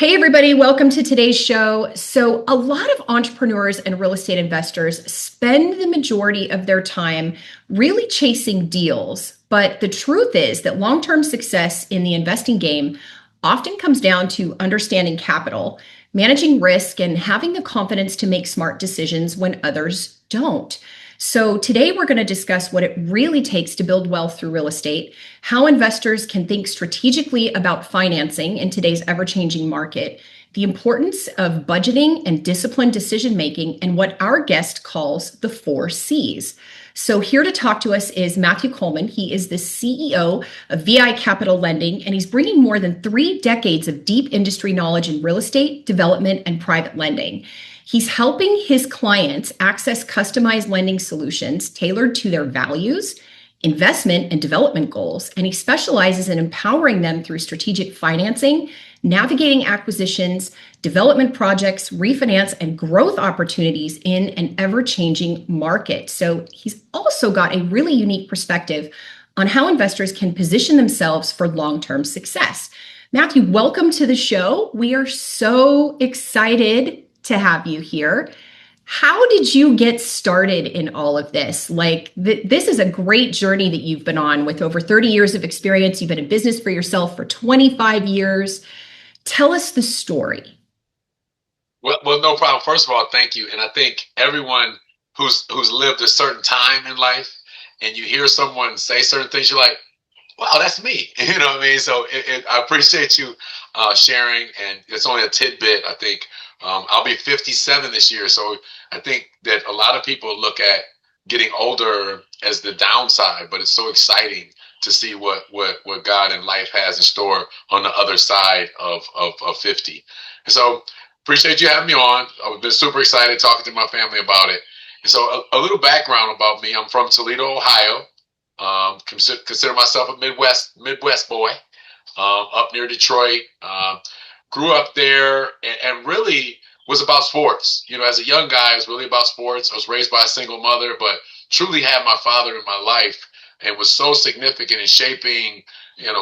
Hey, everybody, welcome to today's show. So, a lot of entrepreneurs and real estate investors spend the majority of their time really chasing deals. But the truth is that long term success in the investing game often comes down to understanding capital, managing risk, and having the confidence to make smart decisions when others don't. So, today we're going to discuss what it really takes to build wealth through real estate, how investors can think strategically about financing in today's ever changing market, the importance of budgeting and disciplined decision making, and what our guest calls the 4 C's. So, here to talk to us is Matthew Coleman. He is the CEO of VI Capital Lending, and he's bringing more than 3 decades of deep industry knowledge in real estate, development, and private lending. He's helping his clients access customized lending solutions tailored to their values, investment, and development goals. And he specializes in empowering them through strategic financing, navigating acquisitions, development projects, refinance, and growth opportunities in an ever-changing market. So he's also got a really unique perspective on how investors can position themselves for long-term success. Matthew, welcome to the show. We are so excited to have you here. How did you get started in all of this? This is a great journey that you've been on with over 30 years of experience. You've been in business for yourself for 25 years. Tell us the story. Well, no problem. First of all, thank you. And I think everyone who's lived a certain time in life and you hear someone say certain things, you're like, wow, that's me. You know what I mean? So I appreciate you sharing. And it's only a tidbit, I think. I'll be 57 this year. So I think that a lot of people look at getting older as the downside, but it's so exciting to see what God and life has in store on the other side of 50. And so appreciate you having me on. I've been super excited talking to my family about it. And so a little background about me. I'm from Toledo, Ohio. Consider myself a Midwest boy, up near Detroit. Grew up there and really was about sports. You know, as a young guy, I was really about sports. I was raised by a single mother, but truly had my father in my life and was so significant in shaping,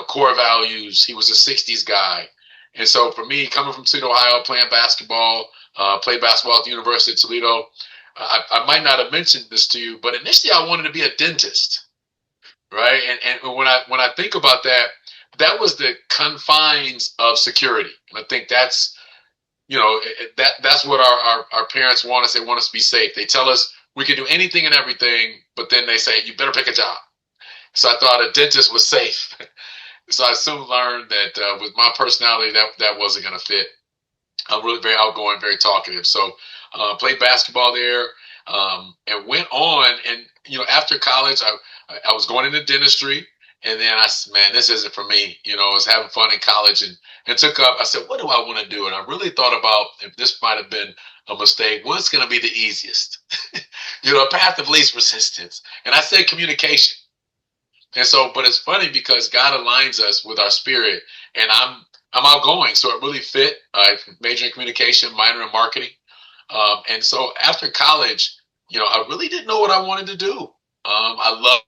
core values. He was a 60s guy. And so for me, coming from Toledo, Ohio, playing basketball, played basketball at the University of Toledo. I might not have mentioned this to you, but initially I wanted to be a dentist, right? And when I think about that, that was the confines of security. And I think that's, that's what our parents want us. They want us to be safe. They tell us we can do anything and everything, but then they say, you better pick a job. So I thought a dentist was safe. So I soon learned that with my personality, that wasn't going to fit. I'm really very outgoing, very talkative. So played basketball there and went on. And, after college, I was going into dentistry. And then I said, man, this isn't for me. I was having fun in college and took up. I said, what do I want to do? And I really thought about if this might have been a mistake, what's going to be the easiest? A path of least resistance. And I said communication. And so, but it's funny because God aligns us with our spirit, and I'm outgoing, so it really fit. I majored in communication, minor in marketing. And so after college, I really didn't know what I wanted to do. I loved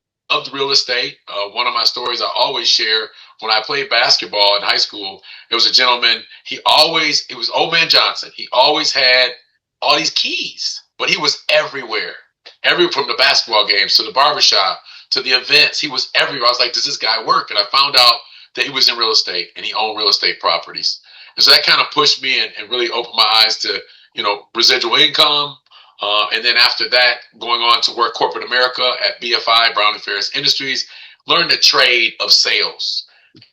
real estate. One of my stories I always share, when I played basketball in high school, there was a gentleman, it was Old Man Johnson. He always had all these keys, but he was everywhere. From the basketball games to the barbershop to the events, he was everywhere. I was like, does this guy work? And I found out that he was in real estate and he owned real estate properties. And so that kind of pushed me and really opened my eyes to, residual income. And then after that, going on to work corporate America at BFI, Brown and Ferris Industries, learned the trade of sales.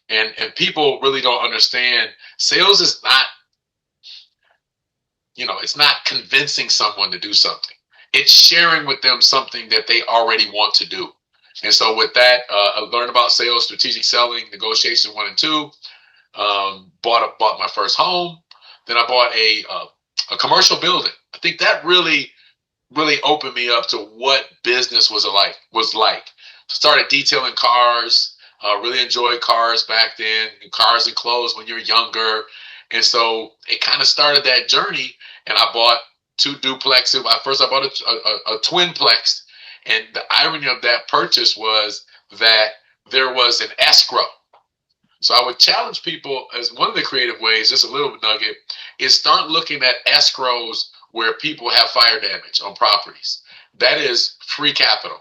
And people really don't understand sales is not, it's not convincing someone to do something. It's sharing with them something that they already want to do. And so with that, I learned about sales, strategic selling, negotiation 1 and 2, bought my first home. Then I bought a commercial building. I think that really opened me up to what business was like. Started detailing cars, really enjoyed cars back then, cars and clothes when you're younger. And so it kind of started that journey, and I bought 2 duplexes. First I bought a twinplex, and the irony of that purchase was that there was an escrow. So I would challenge people as one of the creative ways, just a little nugget, is start looking at escrows where people have fire damage on properties. That is free capital.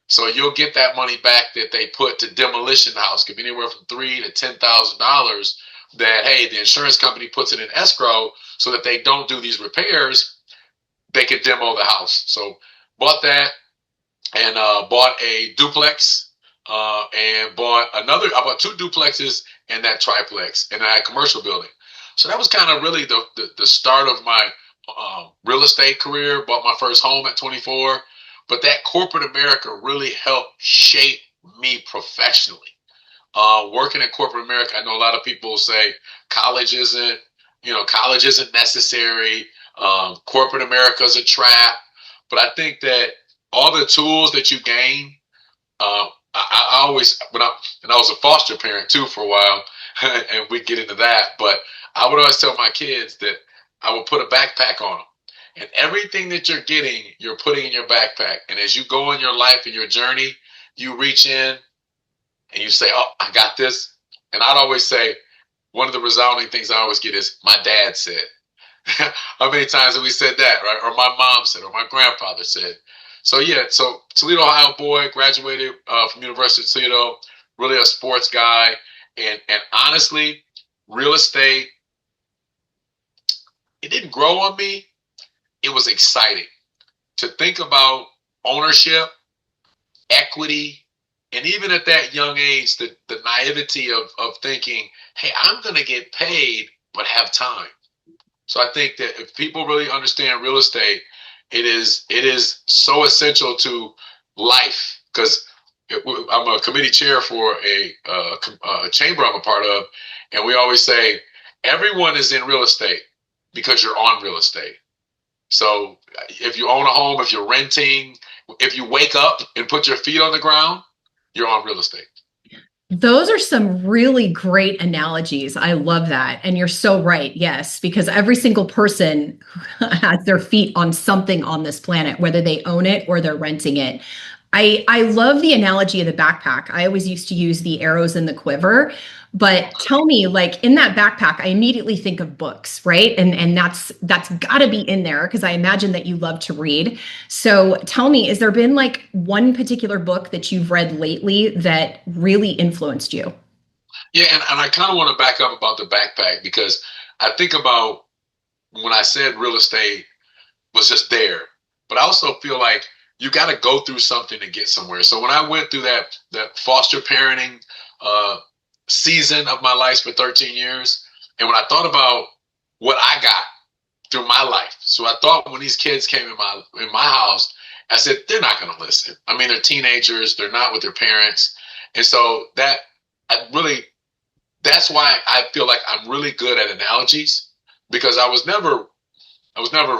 So you'll get that money back that they put to demolition the house. Could be anywhere from $3,000 to $10,000. That, hey, the insurance company puts it in escrow so that they don't do these repairs, they can demo the house. So bought that, and bought a duplex, and I bought two duplexes and that triplex, and I had a commercial building. So that was kind of really the start of my real estate career. Bought my first home at 24, but that corporate America really helped shape me professionally. Working in corporate America, I know a lot of people say college isn't necessary. Corporate America is a trap. But I think that all the tools that you gain, I always, and I was a foster parent too for a while, and we get into that, but I would always tell my kids that I would put a backpack on them. And everything that you're getting, you're putting in your backpack. And as you go in your life and your journey, you reach in and you say, oh, I got this. And I'd always say, one of the resounding things I always get is, my dad said. How many times have we said that, right? Or my mom said, or my grandfather said. So yeah, so Toledo, Ohio boy, graduated from University of Toledo, really a sports guy. And honestly, real estate, it didn't grow on me. It was exciting to think about ownership, equity, and even at that young age, the naivety of thinking, hey, I'm going to get paid, but have time. So I think that if people really understand real estate, it is so essential to life, because I'm a committee chair for a chamber I'm a part of, and we always say everyone is in real estate because you're on real estate. So if you own a home, if you're renting, if you wake up and put your feet on the ground, you're on real estate. Those are some really great analogies. I love that. And you're so right. Yes, because every single person has their feet on something on this planet, whether they own it or they're renting it. I love the analogy of the backpack. I always used to use the arrows in the quiver. But tell me, like in that backpack, I immediately think of books, right? And that's got to be in there because I imagine that you love to read. So tell me, has there been like one particular book that you've read lately that really influenced you? Yeah, and I kind of want to back up about the backpack, because I think about when I said real estate was just there, but I also feel like you got to go through something to get somewhere. So when I went through that foster parenting season of my life for 13 years, and when I thought about what I got through my life, so I thought when these kids came in my house, I said, they're not going to listen. I mean, they're teenagers, they're not with their parents, and so that's why I feel like I'm really good at analogies, because I was never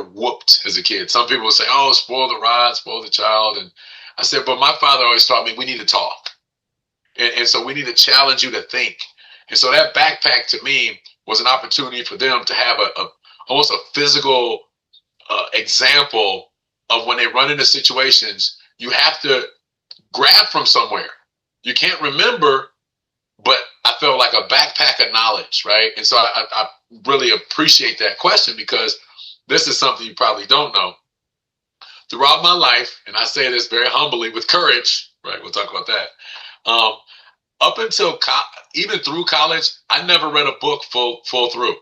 whooped as a kid. Some people say, oh, spoil the rod, spoil the child. And I said, but my father always taught me we need to talk. And so we need to challenge you to think. And so that backpack to me was an opportunity for them to have almost a physical example of when they run into situations, you have to grab from somewhere. You can't remember, but I felt like a backpack of knowledge, right? And so I really appreciate that question, because this is something you probably don't know. Throughout my life, and I say this very humbly with courage, right? We'll talk about that. Up until even through college, I never read a book full through.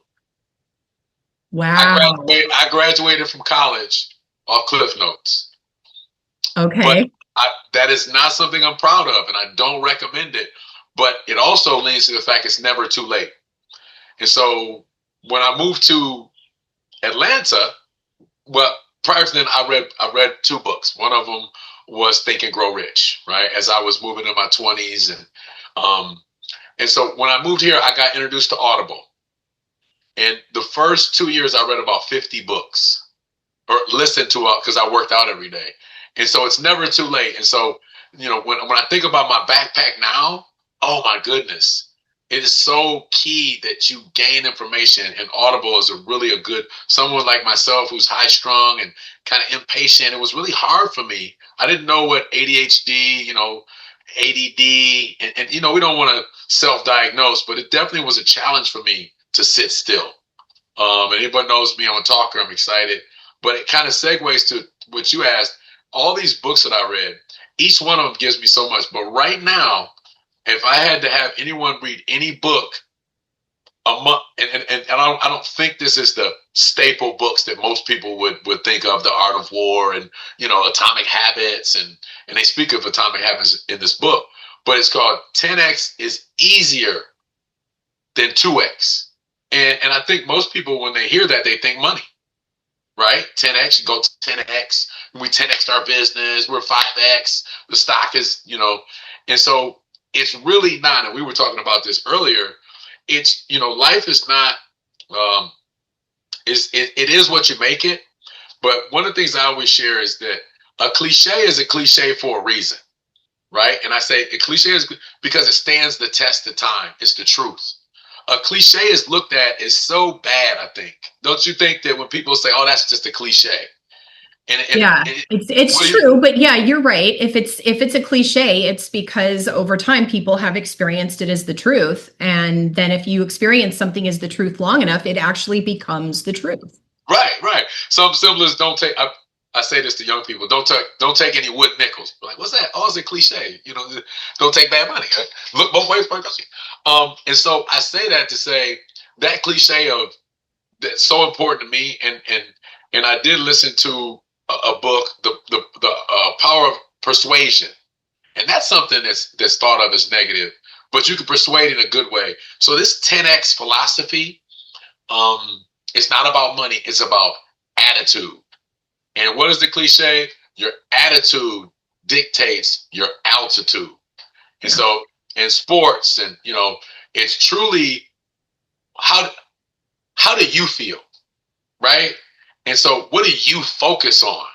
Wow. I graduated from college off Cliff Notes. Okay. But that is not something I'm proud of, and I don't recommend it. But it also leans to the fact it's never too late. And so when I moved to Atlanta, well, prior to then, I read two books. One of them was Think and Grow Rich, right? As I was moving in my 20s, and so when I moved here, I got introduced to Audible. And the first 2 years, I read about 50 books, or listened to it, because I worked out every day. And so it's never too late. And so, when I think about my backpack now, oh my goodness. It is so key that you gain information, and Audible is really a good, someone like myself who's high strung and kind of impatient. It was really hard for me. I didn't know what ADHD, ADD, and we don't want to self-diagnosed, but it definitely was a challenge for me to sit still. And anybody knows me, I'm a talker, I'm excited. But it kind of segues to what you asked. All these books that I read, each one of them gives me so much. But right now, if I had to have anyone read any book a month, and I don't think this is the staple books that most people would think of, The Art of War and, Atomic Habits, and they speak of Atomic Habits in this book, but it's called 10X is Easier Than 2X. And I think most people, when they hear that, they think money, right? 10X, you go to 10X, we 10X our business, we're 5X, the stock is, and so it's really not, and we were talking about this earlier, it's, life is not, it is what you make it. But one of the things I always share is that a cliche is a cliche for a reason, right? And I say a cliche is because it stands the test of time. It's the truth. A cliche is looked at as so bad, I think. Don't you think that when people say, "Oh, that's just a cliche"? Yeah, it's true, but yeah, you're right. If it's a cliche, it's because over time people have experienced it as the truth, and then if you experience something as the truth long enough, it actually becomes the truth. Right. Some simplest don't take. I say this to young people: don't take any wood nickels. Like, what's that? Oh, it's a cliche. Don't take bad money. Right? Look both ways. And so I say that to say that cliche of that's so important to me, and I did listen to a book, the Power of Persuasion, and that's something that's thought of as negative, but you can persuade in a good way. So this 10X philosophy, it's not about money; it's about attitude. And what is the cliche? Your attitude dictates your altitude. And so in sports, and it's truly how do you feel, right? And so what do you focus on?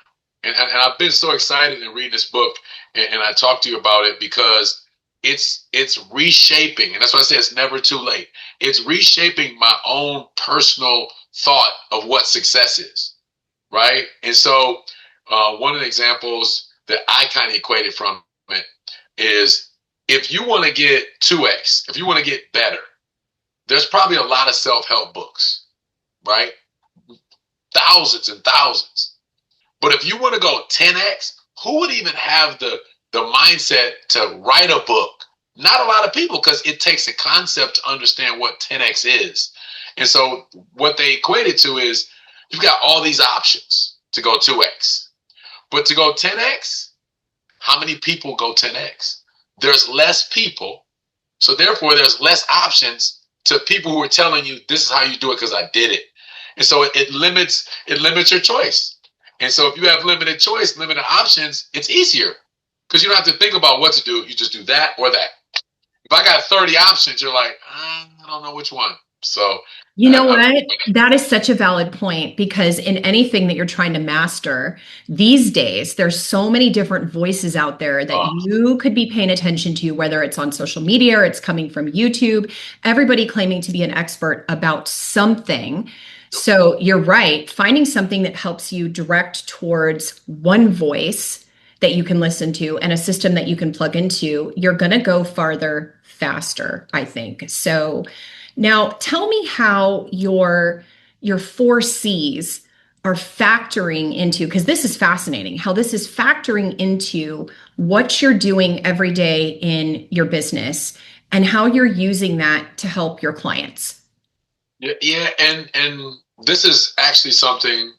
And I've been so excited in reading this book, and I talked to you about it because it's reshaping, and that's why I say it's never too late. It's reshaping my own personal thought of what success is, right? And so one of the examples that I kind of equated from it is if you want to get 2X, if you want to get better, there's probably a lot of self-help books, right? Thousands and thousands. But if you want to go 10X, who would even have the mindset to write a book? Not a lot of people, because it takes a concept to understand what 10X is. And so what they equate it to is you've got all these options to go 2X. But to go 10X, how many people go 10X? There's less people. So therefore, there's less options to people who are telling you this is how you do it because I did it. And so it limits your choice. And so if you have limited choice, limited options, it's easier because you don't have to think about what to do. You just do that or that. If I got 30 options, you're like, I don't know which one. So you know what? That is such a valid point, because in anything that you're trying to master these days, there's so many different voices out there that you could be paying attention to, whether it's on social media or it's coming from YouTube, everybody claiming to be an expert about something. So you're right. Finding something that helps you direct towards one voice that you can listen to and a system that you can plug into, you're going to go farther faster, I think. So now tell me how your 4 C's are factoring into, because this is fascinating, how this is factoring into what you're doing every day in your business and how you're using that to help your clients. Yeah, and this is actually something,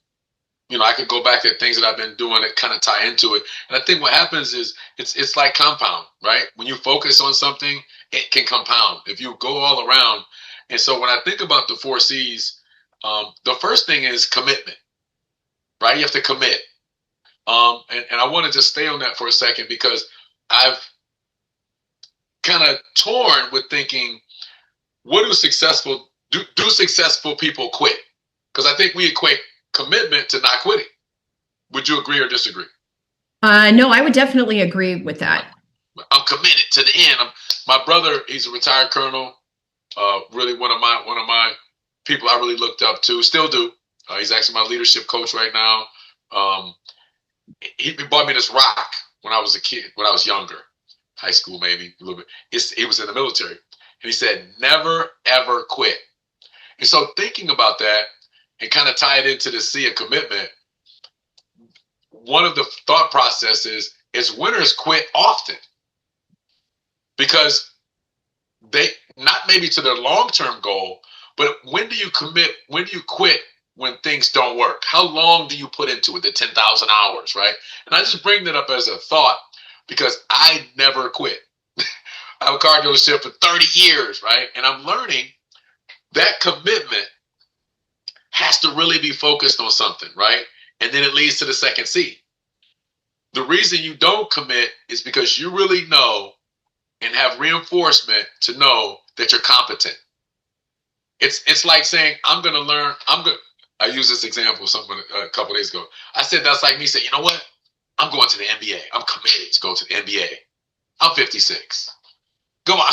I could go back to things that I've been doing that kind of tie into it. And I think what happens is it's like compound, right? When you focus on something, it can compound if you go all around. And so when I think about the 4 C's, the first thing is commitment, right? You have to commit. And I want to just stay on that for a second because I've kind of torn with thinking, what do successful people quit? Because I think we equate commitment to not quitting. Would you agree or disagree? No, I would definitely agree with that. I'm committed to the end. My brother, he's a retired colonel. Really one of my people I really looked up to, still do. He's actually my leadership coach right now. He bought me this rock when I was a kid, when I was younger, high school maybe a little bit. He was in the military, And he said, never, ever quit. And so thinking about that and kind of tie it into the C of commitment, one of the thought processes is winners quit often because they not maybe to their long-term goal, but when do you commit? When do you quit when things don't work? How long do you put into it? The 10,000 hours, right? And I just bring that up as a thought because I never quit. I have a car dealership for 30 years, right? And I'm learning that commitment has to really be focused on something, right? And then it leads to the second C. The reason you don't commit is because you really know and have reinforcement to know that you're competent. It's like saying, I'm going to learn. I used this example a couple of days ago. I said, that's like me saying, you know what? I'm going to the NBA. I'm committed to go to the NBA. I'm 56. Go on.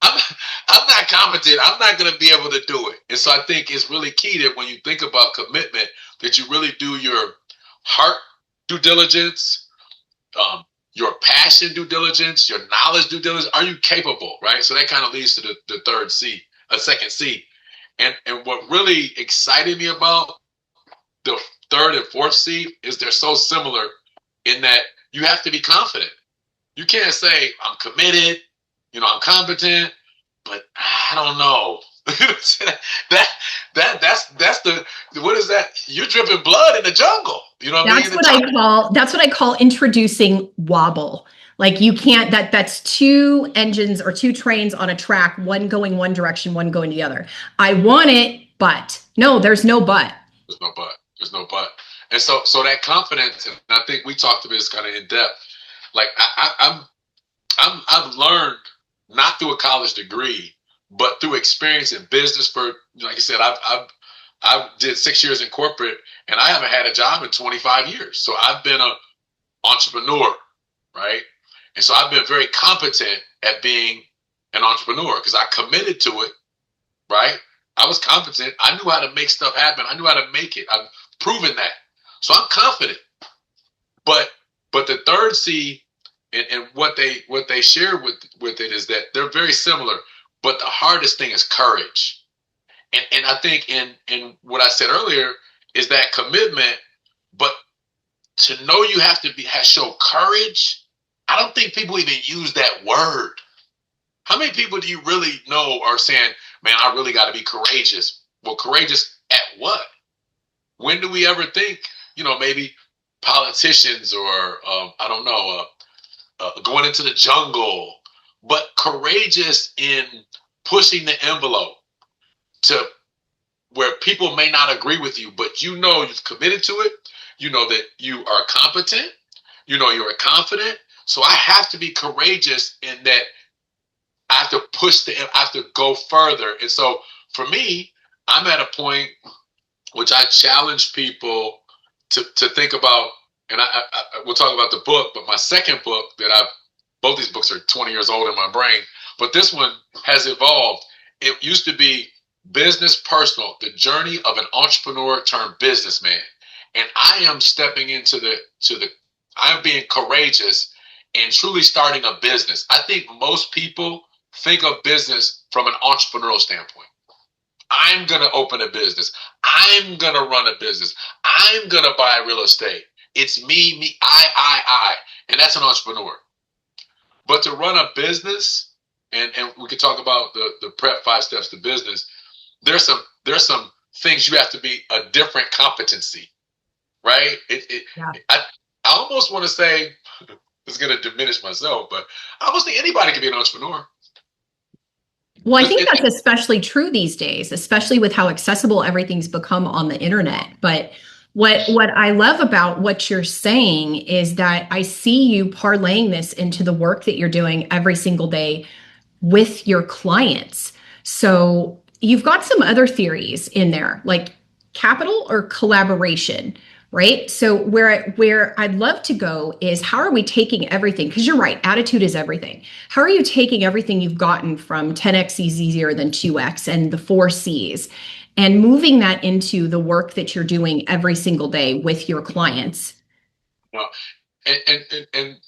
I'm not competent. I'm not going to be able to do it. And so I think it's really key that when you think about commitment, that you really do your heart due diligence, your passion due diligence, your knowledge due diligence. Are you capable, right? So that kind of leads to the third C, a second C. And what really excited me about the third and fourth C is they're so similar in that you have to be confident. You can't say, I'm committed, I'm competent, but I don't know. That's the what is that? You're dripping blood in the jungle. You know what I mean? That's what I call introducing wobble. Like you can't that's two engines or two trains on a track, one going one direction, one going the other. I want it, but no, there's no but. There's no but. There's no but. And so that confidence, and I think we talked about this kind of in depth. Like I've learned not through a college degree, but through experience in business. For like I said, I did 6 years in corporate, and I haven't had a job in 25 years. So I've been an entrepreneur, right? And so I've been very competent at being an entrepreneur because I committed to it, right? I was competent. I knew how to make stuff happen. I knew how to make it. I've proven that. So I'm confident. But the third C and what they share with it is that they're very similar. But the hardest thing is courage. And I think in what I said earlier is that commitment, but to know you have to show courage. I don't think people even use that word. How many people do you really know are saying, man, I really got to be courageous? Well, courageous at what? When do we ever think, maybe politicians or, I don't know, going into the jungle, but courageous in pushing the envelope to where people may not agree with you, but you've committed to it. You know that you are competent. You're confident. So I have to be courageous in that I have to I have to go further. And so for me, I'm at a point which I challenge people to think about, and we'll talk about the book, but my second book both these books are 20 years old in my brain, but this one has evolved. It used to be Business Personal, the journey of an entrepreneur turned businessman. And I am stepping into I'm being courageous and truly starting a business. I think most people think of business from an entrepreneurial standpoint. I'm going to open a business. I'm going to run a business. I'm going to buy real estate. It's me, I. And that's an entrepreneur. But to run a business, and we could talk about the prep 5 steps to business, there's some things you have to be a different competency, right? I almost want to say, it's going to diminish myself, but I almost think anybody can be an entrepreneur. Well, I think that's especially true these days, especially with how accessible everything's become on the internet. But what I love about what you're saying is that I see you parlaying this into the work that you're doing every single day with your clients. So you've got some other theories in there, like capital or collaboration, right? So where I'd love to go is, how are we taking everything? Because you're right, attitude is everything. How are you taking everything you've gotten from 10x is easier than 2x and the 4 C's and moving that into the work that you're doing every single day with your clients? And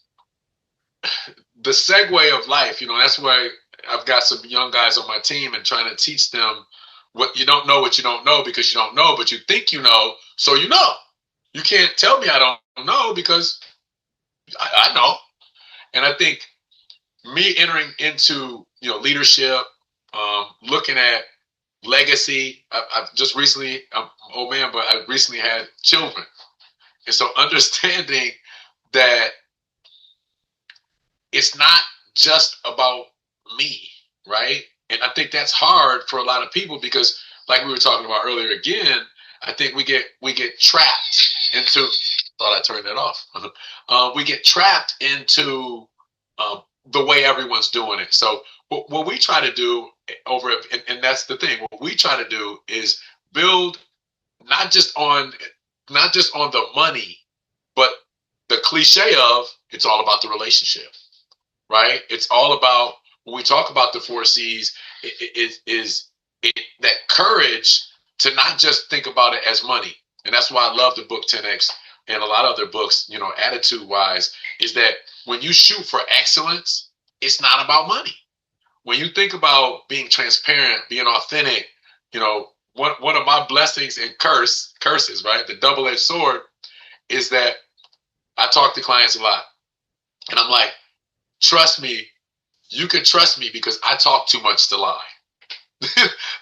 the segue of life, that's why I've got some young guys on my team and trying to teach them what you don't know because you don't know, but you think you know, so you know. You can't tell me I don't know because I know. And I think me entering into leadership, looking at legacy. I've just recently, I'm an old man, but I recently had children, and so understanding that it's not just about me, right? And I think that's hard for a lot of people because, like we were talking about earlier, again, I think we get trapped into. Thought I turned that off. We get trapped into the way everyone's doing it. So what we try to do and that's the thing. What we try to do is build not just on the money, but the cliche of it's all about the relationship, right? It's all about when we talk about the 4 C's, it is that courage to not just think about it as money. And that's why I love the book 10X and a lot of other books, attitude wise, is that when you shoot for excellence, it's not about money. When you think about being transparent, being authentic, one of my blessings and curses, right? The double-edged sword is that I talk to clients a lot and I'm like, trust me, you can trust me because I talk too much to lie.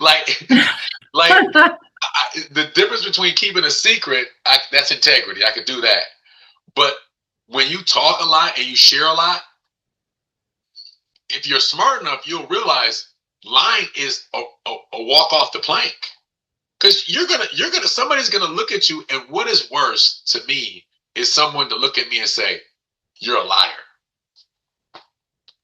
like the difference between keeping a secret, that's integrity. I could do that. But when you talk a lot and you share a lot, if you're smart enough, you'll realize lying is a walk off the plank. Because somebody's gonna look at you, and what is worse to me is someone to look at me and say, "You're a liar."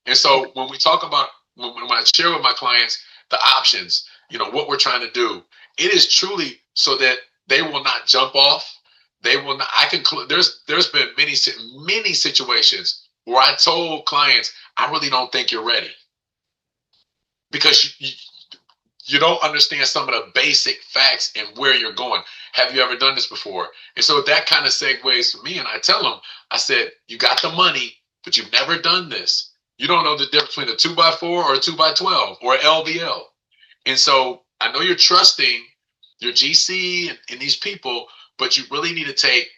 And so when we talk about when I share with my clients the options, what we're trying to do, it is truly so that they will not jump off. They will not. There's been many situations where I told clients, I really don't think you're ready because you don't understand some of the basic facts and where you're going. Have you ever done this before? And so that kind of segues for me. And I tell them, I said, you got the money, but you've never done this. You don't know the difference between a 2x4 or a 2x12 or LVL. And so I know you're trusting your GC and these people, but you really need to take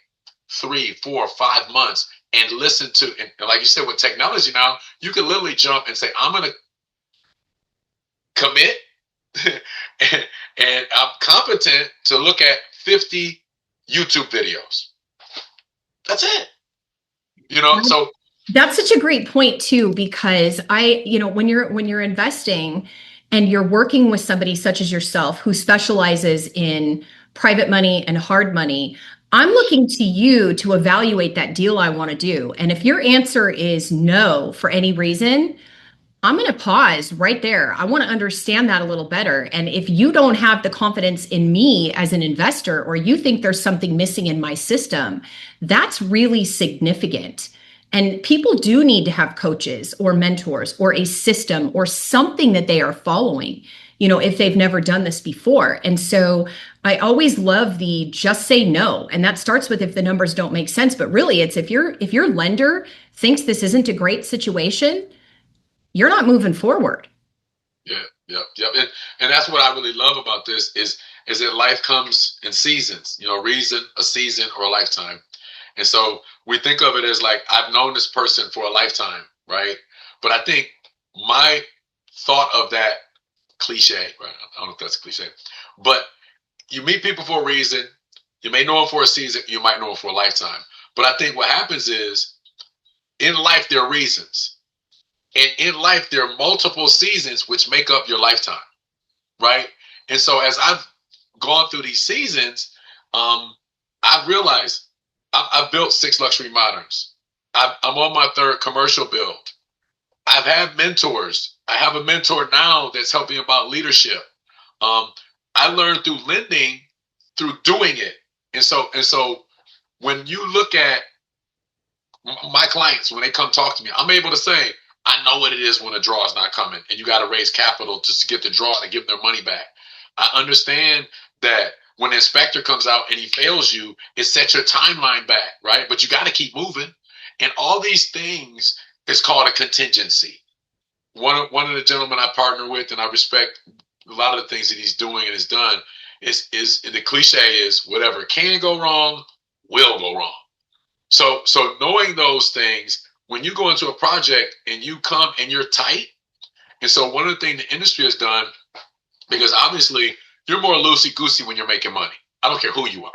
3, 4, 5 months and listen to, and like you said, with technology now, you can literally jump and say, I'm going to commit and I'm competent to look at 50 YouTube videos. That's it. So that's such a great point too, because when you're investing and you're working with somebody such as yourself who specializes in private money and hard money, I'm looking to you to evaluate that deal I want to do. And if your answer is no for any reason, I'm going to pause right there. I want to understand that a little better. And if you don't have the confidence in me as an investor, or you think there's something missing in my system, that's really significant. And people do need to have coaches or mentors or a system or something that they are following, if they've never done this before. And so I always love the just say no. And that starts with if the numbers don't make sense. But really, it's if your lender thinks this isn't a great situation, you're not moving forward. Yeah. And that's what I really love about this is that life comes in seasons, a season or a lifetime. And so we think of it as like, I've known this person for a lifetime, right? But I think my thought of that cliche, right? I don't know if that's a cliche, but you meet people for a reason. You may know them for a season. You might know them for a lifetime. But I think what happens is in life, there are reasons. And in life, there are multiple seasons which make up your lifetime, right? And so as I've gone through these seasons, I've realized I've built 6 luxury moderns. I'm on my 3rd commercial build. I've had mentors. I have a mentor now that's helping about leadership. I learned through lending, through doing it. And so when you look at my clients, when they come talk to me, I'm able to say, I know what it is when a draw is not coming and you got to raise capital just to get the draw and give them their money back. I understand that when the inspector comes out and he fails you, it sets your timeline back, right? But you got to keep moving. And all these things is called a contingency. one of the gentlemen I partner with, and I respect a lot of the things that he's doing and has done, is the cliche is whatever can go wrong will go wrong. So knowing those things, when you go into a project and you come and you're tight, and so one of the things the industry has done, because obviously you're more loosey goosey when you're making money. I don't care who you are,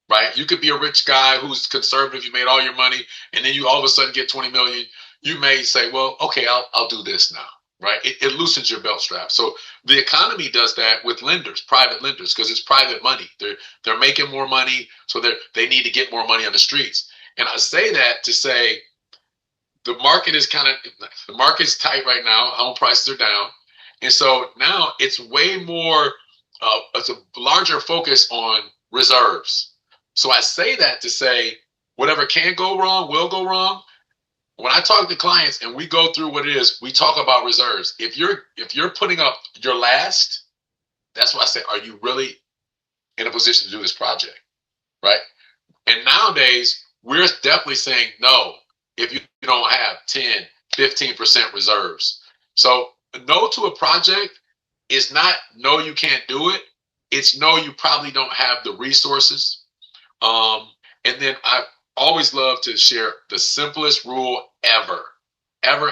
right? You could be a rich guy who's conservative. You made all your money, and then you all of a sudden get 20 million. You may say, well, okay, I'll do this now, right? It loosens your belt strap. So the economy does that with lenders, private lenders, because it's private money. They're making more money, so they need to get more money on the streets. And I say that to say the market's tight right now. Home prices are down. And so now it's way more, it's a larger focus on reserves. So I say that to say whatever can go wrong will go wrong. When I talk to clients and we go through what it is, we talk about reserves. If you're putting up your last, that's why I say, are you really in a position to do this project, right? And nowadays, we're definitely saying no if you don't have 10, 15% reserves. So no to a project is not no, you can't do it. It's no, you probably don't have the resources. And then I always love to share the simplest rule ever. And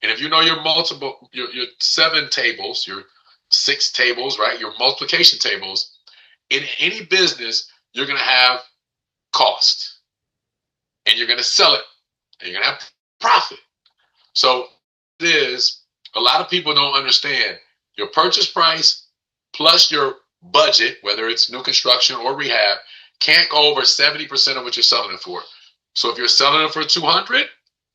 if you know your 7 tables, your 6 tables, right? Your multiplication tables, in any business, you're going to have cost and you're going to sell it and you're going to have profit. So it is, a lot of people don't understand your purchase price plus your budget, whether it's new construction or rehab, can't go over 70% of what you're selling it for. So if you're selling it for $200,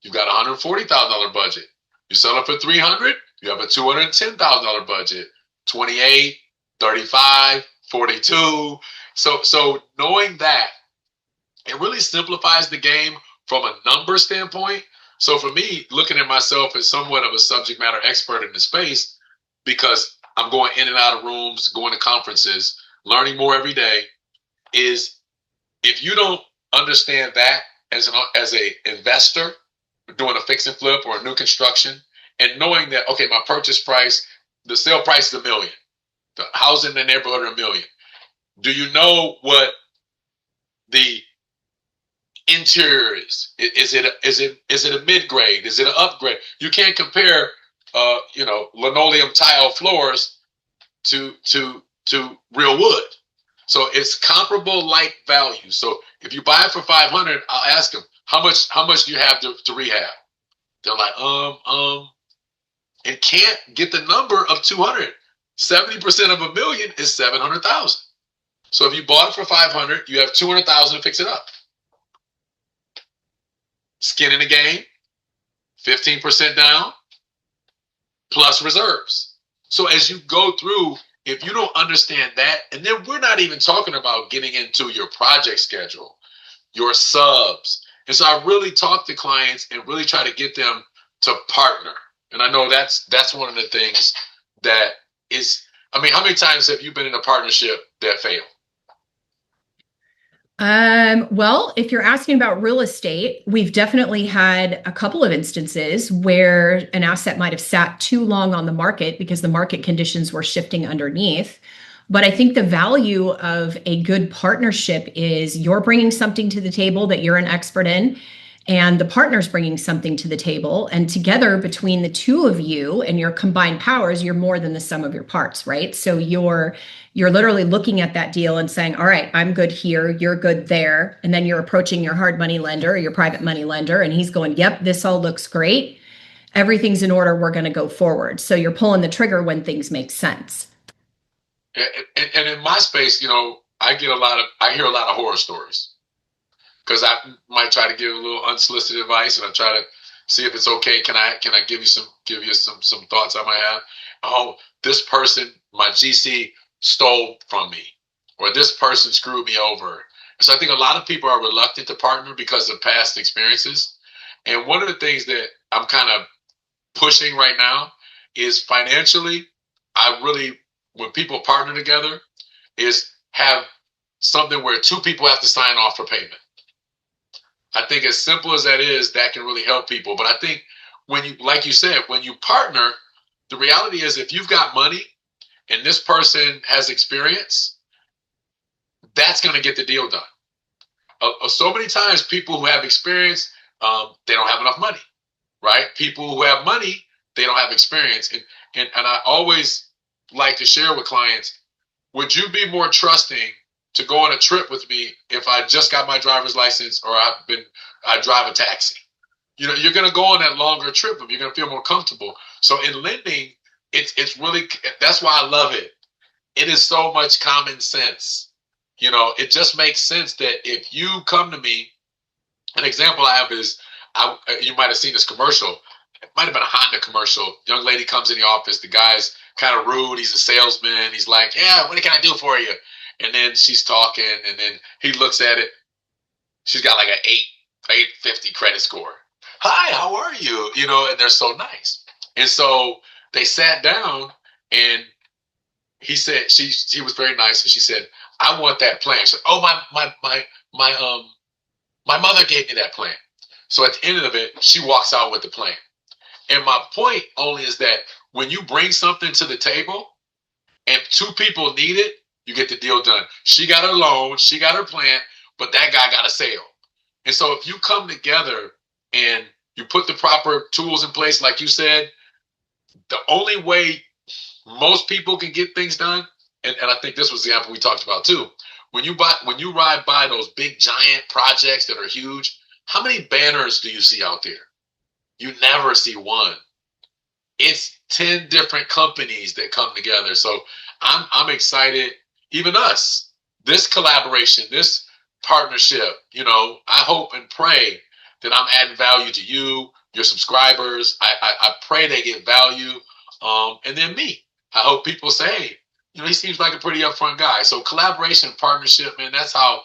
you've got a $140,000 budget. You sell it for $300, you have a $210,000 budget. 28, 35, 42. So knowing that, it really simplifies the game from a number standpoint. So for me, looking at myself as somewhat of a subject matter expert in the space, because I'm going in and out of rooms, going to conferences, learning more every day, is if you don't understand that as a investor doing a fix and flip or a new construction, and knowing that, okay, my purchase price, the sale price is $1 million, the house in the neighborhood are $1 million. Do you know what the interior is? Is it a mid grade? Is it an upgrade? You can't compare, linoleum tile floors to real wood. So it's comparable like value. So if you buy it for $500, I'll ask them how much do you have to rehab? They're like, and can't get the number of 200. 70% of $1 million is 700,000. So if you bought it for 500, you have 200,000 to fix it up. Skin in the game, 15% down, plus reserves. So as you go through, if you don't understand that, and then we're not even talking about getting into your project schedule, your subs. And so I really talk to clients and really try to get them to partner. And I know that's one of the things that is, I mean, how many times have you been in a partnership that failed? Well, if you're asking about real estate, we've definitely had a couple of instances where an asset might have sat too long on the market because the market conditions were shifting underneath. But I think the value of a good partnership is you're bringing something to the table that you're an expert in, and the partner's bringing something to the table. And together, between the two of you and your combined powers, you're more than the sum of your parts, right? So you're literally looking at that deal and saying, all right, I'm good here, you're good there. And then you're approaching your hard money lender or your private money lender, and he's going, yep, this all looks great. Everything's in order. We're going to go forward. So you're pulling the trigger when things make sense. And in my space, I hear a lot of horror stories, because I might try to give a little unsolicited advice, and I try to see if it's okay. Can I give you some thoughts I might have? Oh, this person, my GC, stole from me, or this person screwed me over. So I think a lot of people are reluctant to partner because of past experiences. And one of the things that I'm kind of pushing right now is financially, when people partner together, is have something where 2 people have to sign off for payment. I think as simple as that is, that can really help people. But I think when you, like you said, when you partner, the reality is if you've got money and this person has experience, that's going to get the deal done. So many times people who have experience, they don't have enough money, right? People who have money, they don't have experience. And I always like to share with clients, would you be more trusting to go on a trip with me if I just got my driver's license or I drive a taxi? You know, you're going to go on that longer trip and you're going to feel more comfortable. So in lending, it's really, that's why I love it. It is so much common sense. You know, it just makes sense that if you come to me, an example I have is, you might have seen this commercial. It might have been a Honda commercial. Young lady comes in the office. The guy's kind of rude. He's a salesman. He's like, yeah, what can I do for you? And then she's talking, and then he looks at it. She's got like an 850 credit score. Hi, how are you? You know, and they're so nice. And so they sat down, and he said, she was very nice, and she said, I want that plan. She said, oh, my mother gave me that plan. So at the end of it, she walks out with the plan. And my point only is that when you bring something to the table and two people need it, you get the deal done. She got her loan, she got her plan, but that guy got a sale. And so if you come together and you put the proper tools in place, like you said, the only way most people can get things done, and I think this was the example we talked about too, when you ride by those big giant projects that are huge, how many banners do you see out there? You never see one. It's 10 different companies that come together. So I'm excited, even us, this collaboration, this partnership, you know, I hope and pray that I'm adding value to you, your subscribers. I pray they get value. And then me, I hope people say, hey, you know, he seems like a pretty upfront guy. So collaboration, partnership, man, that's how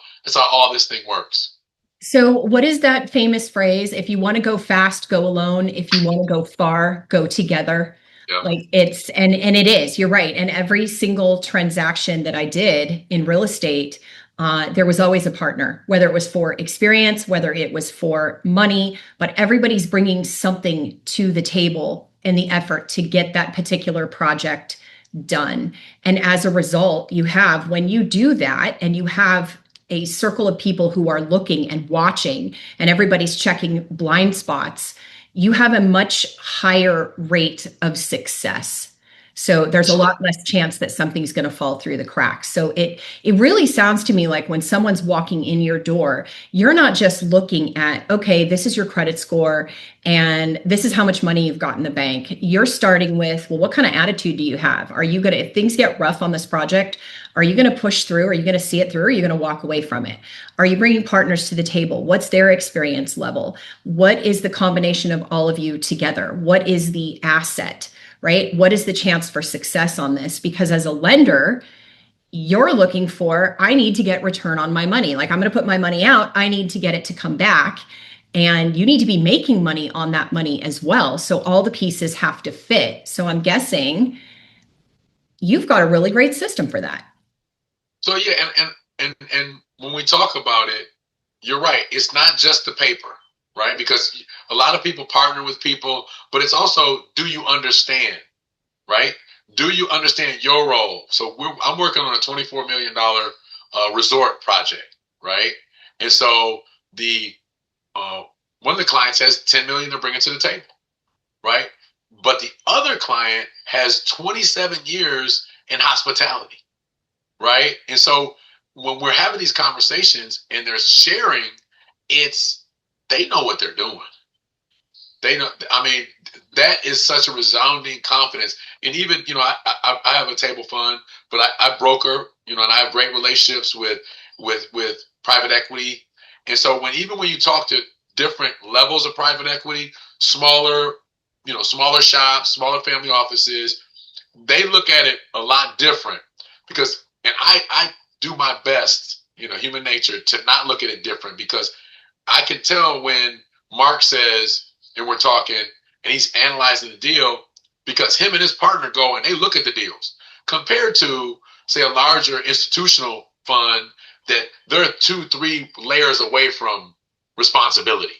all this thing works. So, what is that famous phrase? If you want to go fast, go alone. If you want to go far, go together. Yeah. Like it's, and it is, you're right. And every single transaction that I did in real estate, there was always a partner, whether it was for experience, whether it was for money, but everybody's bringing something to the table in the effort to get that particular project done. And as a result, you have, when you do that and you have a circle of people who are looking and watching and everybody's checking blind spots, you have a much higher rate of success. So there's a lot less chance that something's going to fall through the cracks. So it really sounds to me like when someone's walking in your door, you're not just looking at, okay, this is your credit score and this is how much money you've got in the bank. You're starting with, well, what kind of attitude do you have? Are you going to, if things get rough on this project, are you going to push through? Are you going to see it through? Or are you going to walk away from it? Are you bringing partners to the table? What's their experience level? What is the combination of all of you together? What is the asset? Right? What is the chance for success on this? Because as a lender, you're looking for, I need to get return on my money. Like I'm going to put my money out. I need to get it to come back. And you need to be making money on that money as well. So all the pieces have to fit. So I'm guessing you've got a really great system for that. So yeah, and when we talk about it, you're right. It's not just the paper. Right? Because a lot of people partner with people, but it's also, do you understand? Right? Do you understand your role? So I'm working on a $24 million resort project, right? And so the one of the clients has 10 million they're bringing to the table, right? But the other client has 27 years in hospitality, right? And so when we're having these conversations and they're sharing, they know what they're doing. They know, I mean, that is such a resounding confidence. And even, you know, I have a table fund, but I broker, you know, and I have great relationships with private equity. And so when you talk to different levels of private equity, smaller shops, smaller family offices, they look at it a lot different because, and I do my best, you know, human nature to not look at it different because I can tell when Mark says, and we're talking, and he's analyzing the deal because him and his partner go and they look at the deals compared to, say, a larger institutional fund that they're 2-3 layers away from responsibility,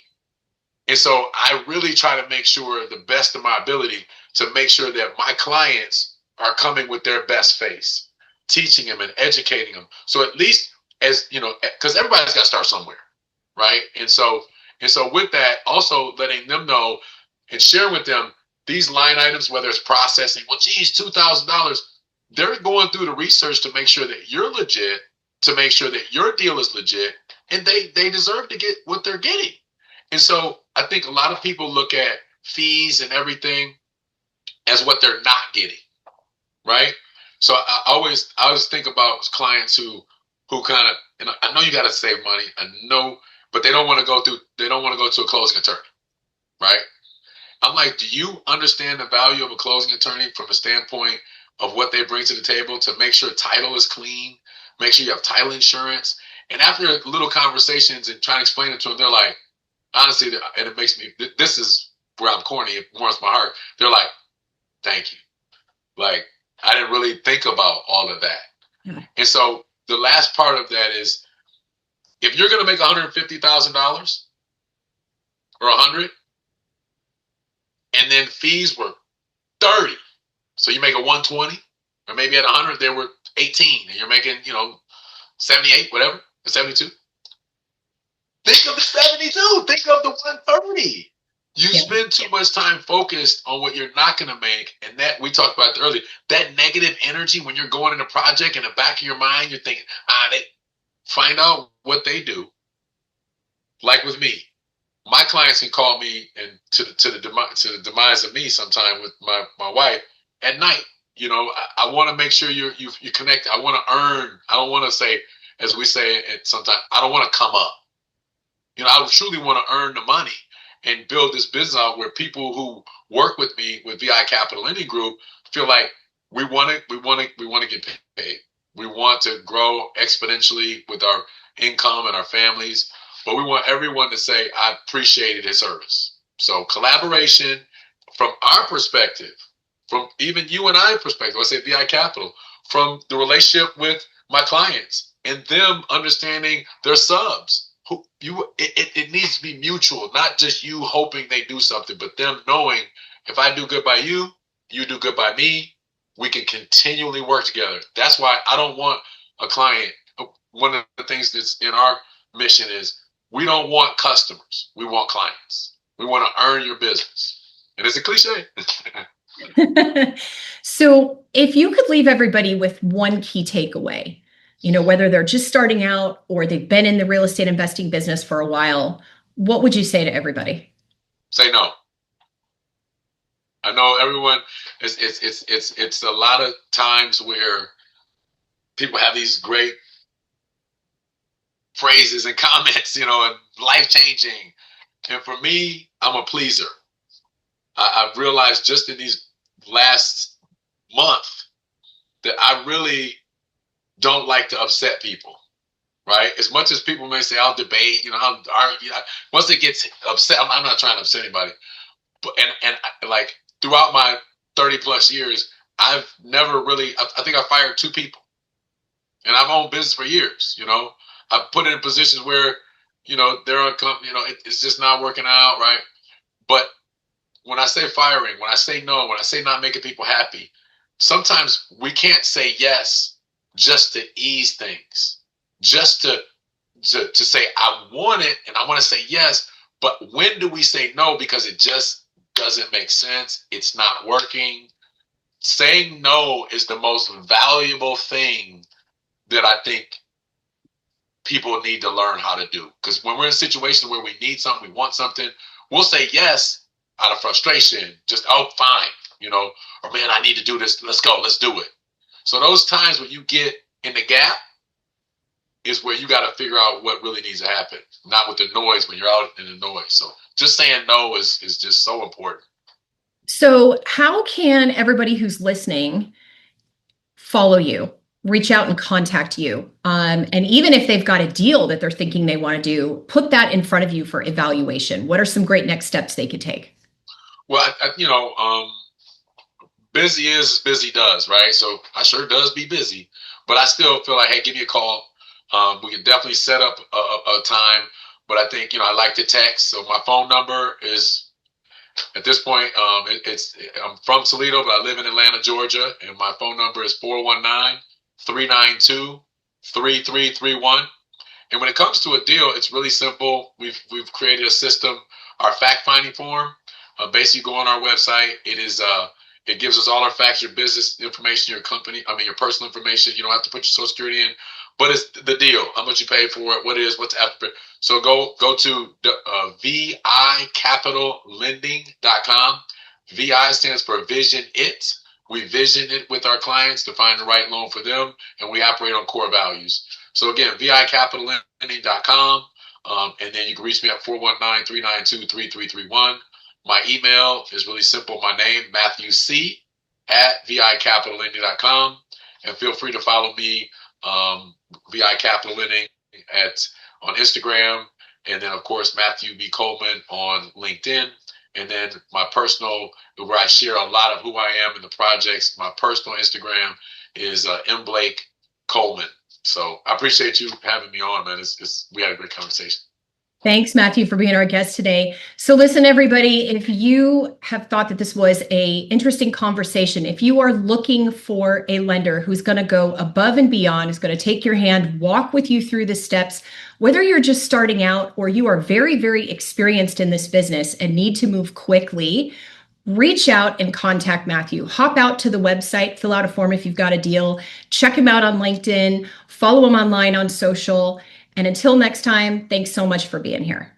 And so I really try to make sure the best of my ability to make sure that my clients are coming with their best face, teaching them and educating them. So at least as you know, because everybody's got to start somewhere, right? And so with that, also letting them know and sharing with them these line items, whether it's processing, well, geez, $2,000. They're going through the research to make sure that you're legit, to make sure that your deal is legit, and they deserve to get what they're getting. And so I think a lot of people look at fees and everything as what they're not getting, right? So I always think about clients who kind of, and I know you got to save money, I know, but they don't want to go to a closing attorney, right? I'm like, do you understand the value of a closing attorney from a standpoint of what they bring to the table to make sure title is clean, make sure you have title insurance? And after little conversations and trying to explain it to them, they're like, honestly, and it makes me, this is where I'm corny, it warms my heart. They're like, thank you. Like, I didn't really think about all of that. Mm-hmm. And so the last part of that is, if you're going to make $150,000 or 100, and then fees were 30, so you make a 120, or maybe at 100 they were 18, and you're making 78, whatever, 72. Think of the 72. Think of the 130. You spend too much time focused on what you're not going to make, and that we talked about earlier. That negative energy when you're going in a project, in the back of your mind, you're thinking, they find out what they do. Like with me, my clients can call me and to the demise of me sometime with my wife at night. I want to make sure you connect. I want to earn. I don't want to say, as we say it sometimes, I don't want to come up. I truly want to earn the money and build this business out where people who work with me with VI Capital Lending Group feel like we want to get paid. We want to grow exponentially with our income and our families, but we want everyone to say, I appreciated his service. So collaboration from our perspective, from even you and I perspective, I say VI Capital, from the relationship with my clients and them understanding their subs. It needs to be mutual, not just you hoping they do something, but them knowing if I do good by you, you do good by me, we can continually work together. That's why I don't want a client. One of the things that's in our mission is we don't want customers. We want clients. We want to earn your business. And it's a cliche. So if you could leave everybody with one key takeaway, whether they're just starting out or they've been in the real estate investing business for a while, what would you say to everybody? Say no. I know everyone, it's a lot of times where people have these great phrases and comments, and life-changing. And for me, I'm a pleaser. I've realized just in these last month that I really don't like to upset people, right? As much as people may say, I'll debate, I'll argue. Once it gets upset, I'm not trying to upset anybody. But and like throughout my 30 plus years, I've never really, I think I fired 2 people. And I've owned business for years, I've put it in positions where, they're on, it's just not working out, right? But when I say firing, when I say no, when I say not making people happy, sometimes we can't say yes just to ease things, just to say, I want it and I want to say yes, but when do we say no because it just doesn't make sense? It's not working. Saying no is the most valuable thing that I think people need to learn how to do. Because when we're in a situation where we need something, we want something, we'll say yes out of frustration, just, oh, fine, or man, I need to do this. Let's go. Let's do it. So those times when you get in the gap is where you got to figure out what really needs to happen, not with the noise when you're out in the noise. So just saying no is just so important. So how can everybody who's listening follow you, reach out and contact you? And even if they've got a deal that they're thinking they want to do, put that in front of you for evaluation. What are some great next steps they could take? Well, busy is busy does, right? So I sure does be busy, but I still feel like, hey, give me a call. We can definitely set up a time. but I think, I like to text. So my phone number is, at this point, I'm from Toledo, but I live in Atlanta, Georgia, and my phone number is 419-392-3331. And when it comes to a deal, it's really simple. We've created a system, our fact finding form. Basically, go on our website. It gives us all our facts, your business information, your personal information. You don't have to put your Social Security in, but it's the deal. How much you pay for it, what it is, what's after. So go to VICapitalLending.com. VI stands for Vision It. We vision it with our clients to find the right loan for them, and we operate on core values. So again, VICapitalLending.com, and then you can reach me at 419-392-3331. My email is really simple. My name, Matthew C, at VICapitalLending.com. And feel free to follow me, VI Capital Lending on Instagram. And then, of course, Matthew B. Coleman on LinkedIn. And then my personal, where I share a lot of who I am in the projects, my personal Instagram is M. Blake Coleman. So I appreciate you having me on, man. We had a great conversation. Thanks, Matthew, for being our guest today. So listen, everybody, if you have thought that this was a interesting conversation, if you are looking for a lender who's going to go above and beyond, is going to take your hand, walk with you through the steps, whether you're just starting out or you are very, very experienced in this business and need to move quickly, reach out and contact Matthew. Hop out to the website, fill out a form if you've got a deal, check him out on LinkedIn, follow him online on social. And until next time, thanks so much for being here.